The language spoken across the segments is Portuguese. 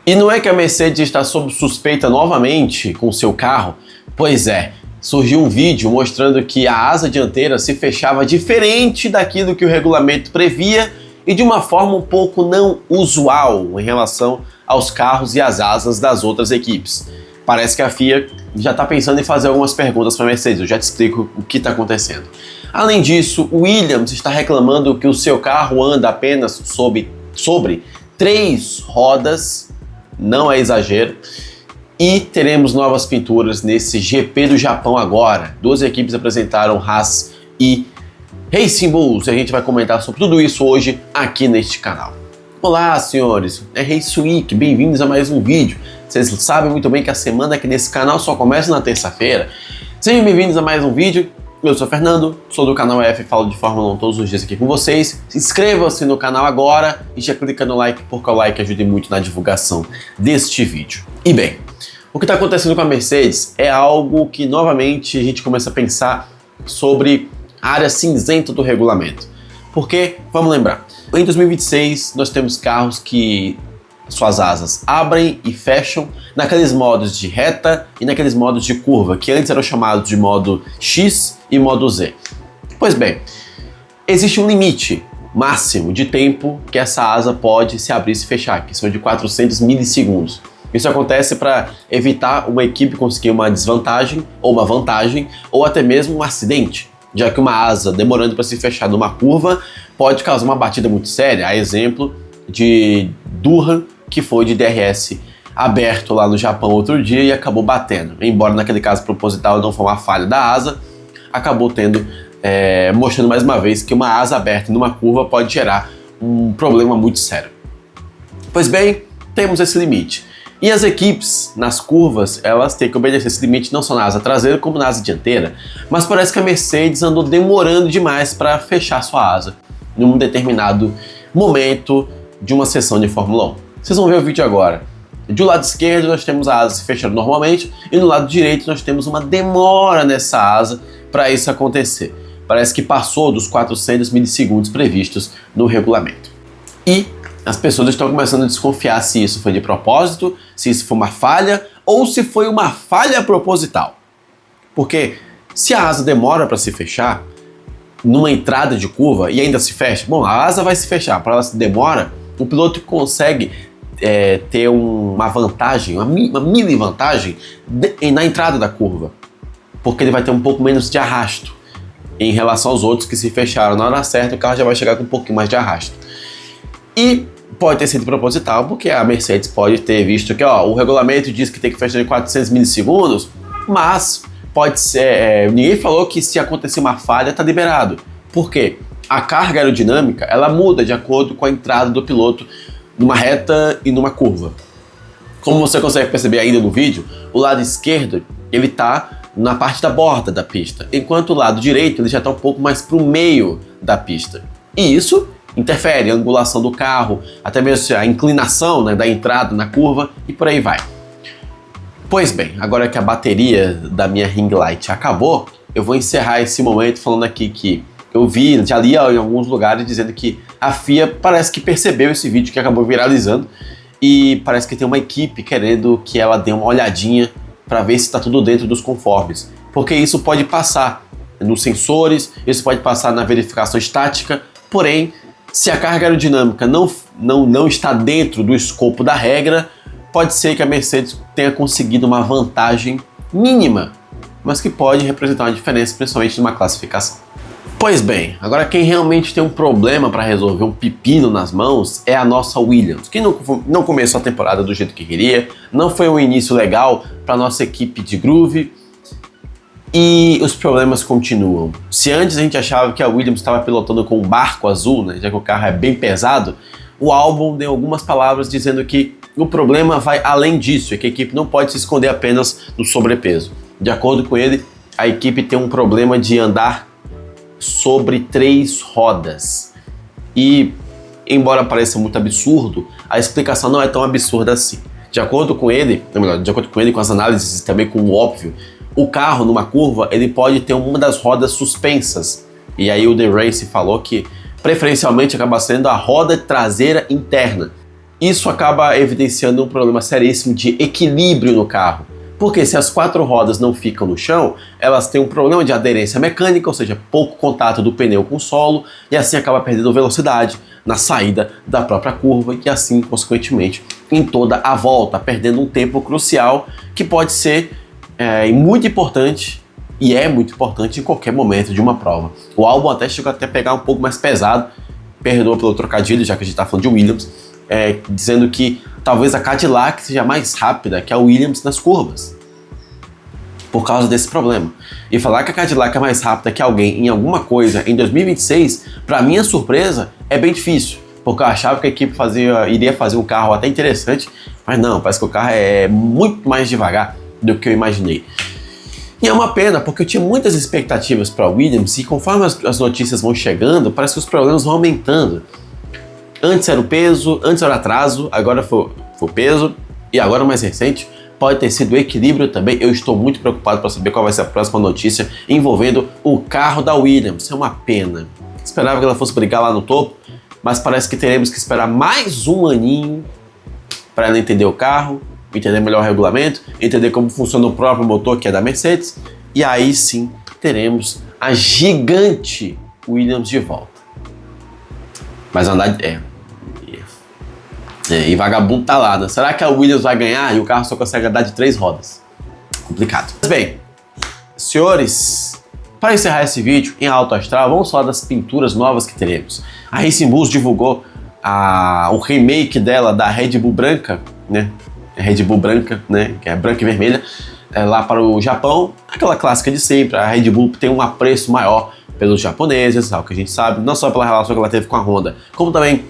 E não é que a Mercedes está sob suspeita novamente com seu carro? Pois é, surgiu um vídeo mostrando que a asa dianteira se fechava diferente daquilo que o regulamento previa e de uma forma um pouco não usual em relação aos carros e às asas das outras equipes. Parece que a FIA já está pensando em fazer algumas perguntas para a Mercedes, eu já te explico o que está acontecendo. Além disso, o Williams está reclamando que o seu carro anda apenas sobre 3 rodas, não é exagero, e teremos novas pinturas nesse GP do Japão agora. 2 equipes apresentaram, Haas e Racing Bulls, e a gente vai comentar sobre tudo isso hoje aqui neste canal. Olá, senhores, é Race Week, bem-vindos a mais um vídeo. Vocês sabem muito bem que a semana aqui nesse canal só começa na terça-feira. Sejam bem-vindos a mais um vídeo. Eu sou o Fernando, sou do canal F, falo de Fórmula 1 todos os dias aqui com vocês. Inscreva-se no canal agora e já clica no like, porque o like ajuda muito na divulgação deste vídeo. E bem, o que está acontecendo com a Mercedes é algo que novamente a gente começa a pensar sobre a área cinzenta do regulamento. Porque, vamos lembrar, em 2026 nós temos carros que suas asas abrem e fecham naqueles modos de reta e naqueles modos de curva, que antes eram chamados de modo X e modo Z. Pois bem, existe um limite máximo de tempo que essa asa pode se abrir e se fechar, que são de 400 milissegundos. Isso acontece para evitar uma equipe conseguir uma desvantagem ou uma vantagem, ou até mesmo um acidente, já que uma asa demorando para se fechar numa curva pode causar uma batida muito séria. A exemplo de Durham, que foi de DRS aberto lá no Japão outro dia e acabou batendo. Embora naquele caso proposital não foi uma falha da asa, acabou tendo, mostrando mais uma vez que uma asa aberta numa curva pode gerar um problema muito sério. Pois bem, temos esse limite. E as equipes, nas curvas, elas têm que obedecer esse limite não só na asa traseira como na asa dianteira, mas parece que a Mercedes andou demorando demais para fechar sua asa num determinado momento de uma sessão de Fórmula 1. Vocês vão ver o vídeo agora. Do lado esquerdo nós temos a asa se fechando normalmente e no lado direito nós temos uma demora nessa asa para isso acontecer. Parece que passou dos 400 milissegundos previstos no regulamento. E as pessoas estão começando a desconfiar se isso foi de propósito, se isso foi uma falha ou se foi uma falha proposital. Porque se a asa demora para se fechar numa entrada de curva e ainda se fecha, bom, a asa vai se fechar, para ela se demora, o piloto consegue ter uma vantagem, uma mini vantagem na entrada da curva, porque ele vai ter um pouco menos de arrasto em relação aos outros que se fecharam na hora certa, o carro já vai chegar com um pouquinho mais de arrasto. E pode ter sido proposital, porque a Mercedes pode ter visto que o regulamento diz que tem que fechar em 400 milissegundos, mas pode ser, ninguém falou que se acontecer uma falha está liberado. Por quê? A carga aerodinâmica ela muda de acordo com a entrada do piloto numa reta e numa curva. Como você consegue perceber ainda no vídeo, o lado esquerdo ele está na parte da borda da pista, enquanto o lado direito ele já está um pouco mais para o meio da pista. E isso interfere a angulação do carro, até mesmo a inclinação da entrada na curva e por aí vai. Pois bem, agora que a bateria da minha ring light acabou, eu vou encerrar esse momento falando aqui que eu já li em alguns lugares dizendo que a FIA parece que percebeu esse vídeo que acabou viralizando e parece que tem uma equipe querendo que ela dê uma olhadinha para ver se está tudo dentro dos conformes, porque isso pode passar nos sensores, isso pode passar na verificação estática, porém, se a carga aerodinâmica não está dentro do escopo da regra, pode ser que a Mercedes tenha conseguido uma vantagem mínima, mas que pode representar uma diferença, principalmente numa classificação. Pois bem, agora quem realmente tem um problema para resolver, um pepino nas mãos, é a nossa Williams, que não começou a temporada do jeito que queria, não foi um início legal para a nossa equipe de groove, e os problemas continuam. Se antes a gente achava que a Williams estava pilotando com um barco azul, já que o carro é bem pesado, o álbum deu algumas palavras dizendo que o problema vai além disso, e que a equipe não pode se esconder apenas no sobrepeso. De acordo com ele, a equipe tem um problema de andar sobre 3 rodas. E, embora pareça muito absurdo, a explicação não é tão absurda assim. De acordo com ele, com as análises e também com o óbvio, o carro numa curva ele pode ter uma das rodas suspensas. E aí o The Race falou que preferencialmente acaba sendo a roda traseira interna. Isso acaba evidenciando um problema seríssimo de equilíbrio no carro. Porque se as 4 rodas não ficam no chão, elas têm um problema de aderência mecânica, ou seja, pouco contato do pneu com o solo, e assim acaba perdendo velocidade na saída da própria curva e assim, consequentemente, em toda a volta, perdendo um tempo crucial que pode ser muito importante, e é muito importante em qualquer momento de uma prova. O álbum até chegou a pegar um pouco mais pesado, perdoa pelo trocadilho, já que a gente está falando de Williams, dizendo que talvez a Cadillac seja mais rápida que a Williams nas curvas, por causa desse problema. E falar que a Cadillac é mais rápida que alguém em alguma coisa em 2026, para minha surpresa, é bem difícil, porque eu achava que a equipe iria fazer um carro até interessante, mas não, parece que o carro é muito mais devagar do que eu imaginei. E é uma pena, porque eu tinha muitas expectativas para a Williams, e conforme as notícias vão chegando, parece que os problemas vão aumentando. Antes era o peso, antes era o atraso, agora foi o peso, e agora o mais recente pode ter sido o equilíbrio também. Eu estou muito preocupado para saber qual vai ser a próxima notícia envolvendo o carro da Williams. É uma pena. Esperava que ela fosse brigar lá no topo, mas parece que teremos que esperar mais um aninho para ela entender o carro, entender melhor o regulamento, entender como funciona o próprio motor, que é da Mercedes, e aí sim teremos a gigante Williams de volta. Mas andar e vagabundo tá lá, né? Será que a Williams vai ganhar e o carro só consegue andar de 3 rodas? Complicado. Mas bem, senhores, para encerrar esse vídeo em alto astral, vamos falar das pinturas novas que teremos. A Racing Bulls divulgou o remake dela da Red Bull branca, né? Red Bull branca, né? Que é branca e vermelha, lá para o Japão. Aquela clássica de sempre, a Red Bull tem um apreço maior pelos japoneses, algo que a gente sabe, não só pela relação que ela teve com a Honda, como também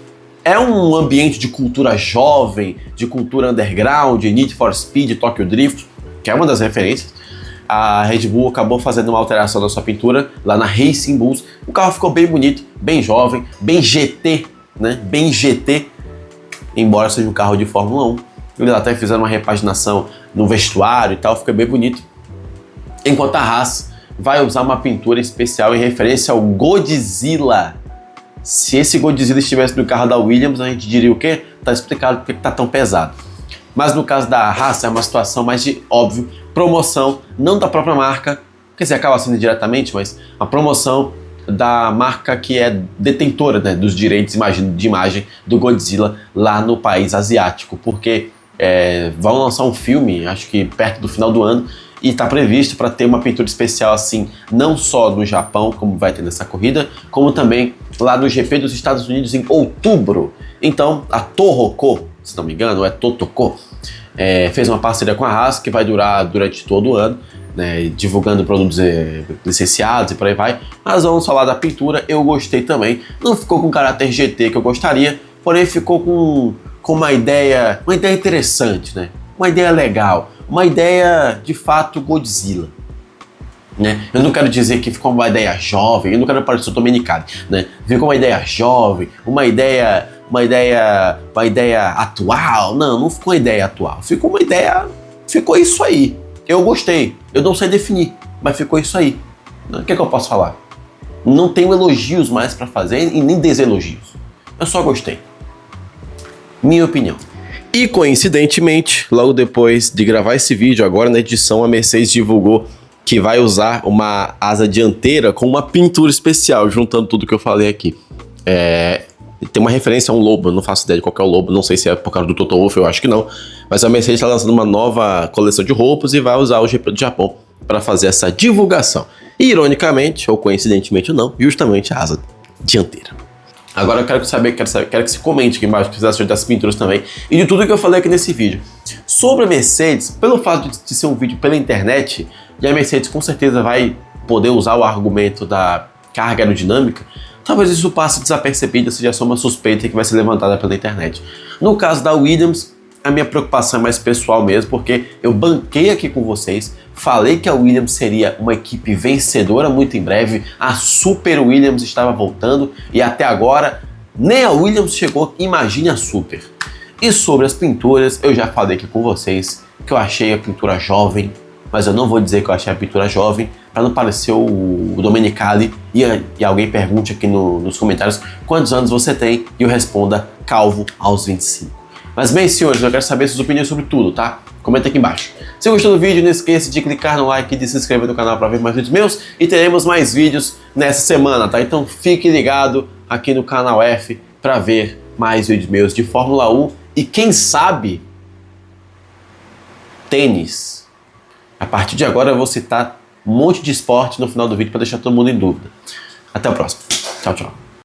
é um ambiente de cultura jovem, de cultura underground, de Need for Speed, Tokyo Drift, que é uma das referências. A Red Bull acabou fazendo uma alteração na sua pintura lá na Racing Bulls. O carro ficou bem bonito, bem jovem, bem GT, né? Bem GT, embora seja um carro de Fórmula 1. Eles até fizeram uma repaginação no vestuário e tal, fica bem bonito. Enquanto a Haas vai usar uma pintura especial em referência ao Godzilla. Se esse Godzilla estivesse no carro da Williams, a gente diria o quê? Tá explicado porque tá tão pesado. Mas no caso da Haas é uma situação mais de, óbvio, promoção, não da própria marca, quer dizer, acaba sendo diretamente, mas a promoção da marca que é detentora, né, dos direitos de imagem do Godzilla lá no país asiático, porque vão lançar um filme, acho que perto do final do ano, e está previsto para ter uma pintura especial assim, não só no Japão, como vai ter nessa corrida, como também lá no GP dos Estados Unidos em outubro. Então, a Tohoku, se não me engano, é Totoko, fez uma parceria com a Haas que vai durar durante todo o ano, né, divulgando produtos licenciados e por aí vai. Mas vamos falar da pintura, eu gostei também. Não ficou com o caráter GT que eu gostaria, porém ficou com uma ideia interessante, né? Uma ideia legal, uma ideia de fato Godzilla, né? Eu não quero dizer que ficou uma ideia jovem, eu não quero parecer o Domenicali, né? Ficou uma ideia jovem, uma ideia atual. Não ficou uma ideia atual, ficou isso aí. Eu gostei, eu não sei definir, mas ficou isso aí. O que eu posso falar? Não tenho elogios mais para fazer e nem deselogios. Eu só gostei. Minha opinião. E coincidentemente, logo depois de gravar esse vídeo, agora na edição, a Mercedes divulgou que vai usar uma asa dianteira com uma pintura especial, juntando tudo que eu falei aqui. Tem uma referência a um lobo, eu não faço ideia de qual é o lobo, não sei se é por causa do Toto Wolff, eu acho que não. Mas a Mercedes está lançando uma nova coleção de roupas e vai usar o GP do Japão para fazer essa divulgação. E, ironicamente, ou coincidentemente ou não, justamente a asa dianteira. Agora eu quero que você comente aqui embaixo o que vocês acham das pinturas também e de tudo que eu falei aqui nesse vídeo. Sobre a Mercedes, pelo fato de ser um vídeo pela internet, e a Mercedes com certeza vai poder usar o argumento da carga aerodinâmica, talvez isso passe desapercebido, seja só uma suspeita que vai ser levantada pela internet. No caso da Williams, a minha preocupação é mais pessoal mesmo, porque eu banquei aqui com vocês, falei que a Williams seria uma equipe vencedora muito em breve, a Super Williams estava voltando e até agora nem a Williams chegou, imagine a Super. E sobre as pinturas, eu já falei aqui com vocês que eu achei a pintura jovem, mas eu não vou dizer que eu achei a pintura jovem, para não parecer o Domenicali e alguém pergunte aqui nos comentários quantos anos você tem e eu responda calvo aos 25. Mas bem, senhores, eu quero saber suas opiniões sobre tudo, tá? Comenta aqui embaixo. Se gostou do vídeo, não esqueça de clicar no like e de se inscrever no canal para ver mais vídeos meus. E teremos mais vídeos nessa semana, tá? Então fique ligado aqui no canal F para ver mais vídeos meus de Fórmula 1 e quem sabe tênis. A partir de agora eu vou citar um monte de esporte no final do vídeo para deixar todo mundo em dúvida. Até o próximo. Tchau, tchau.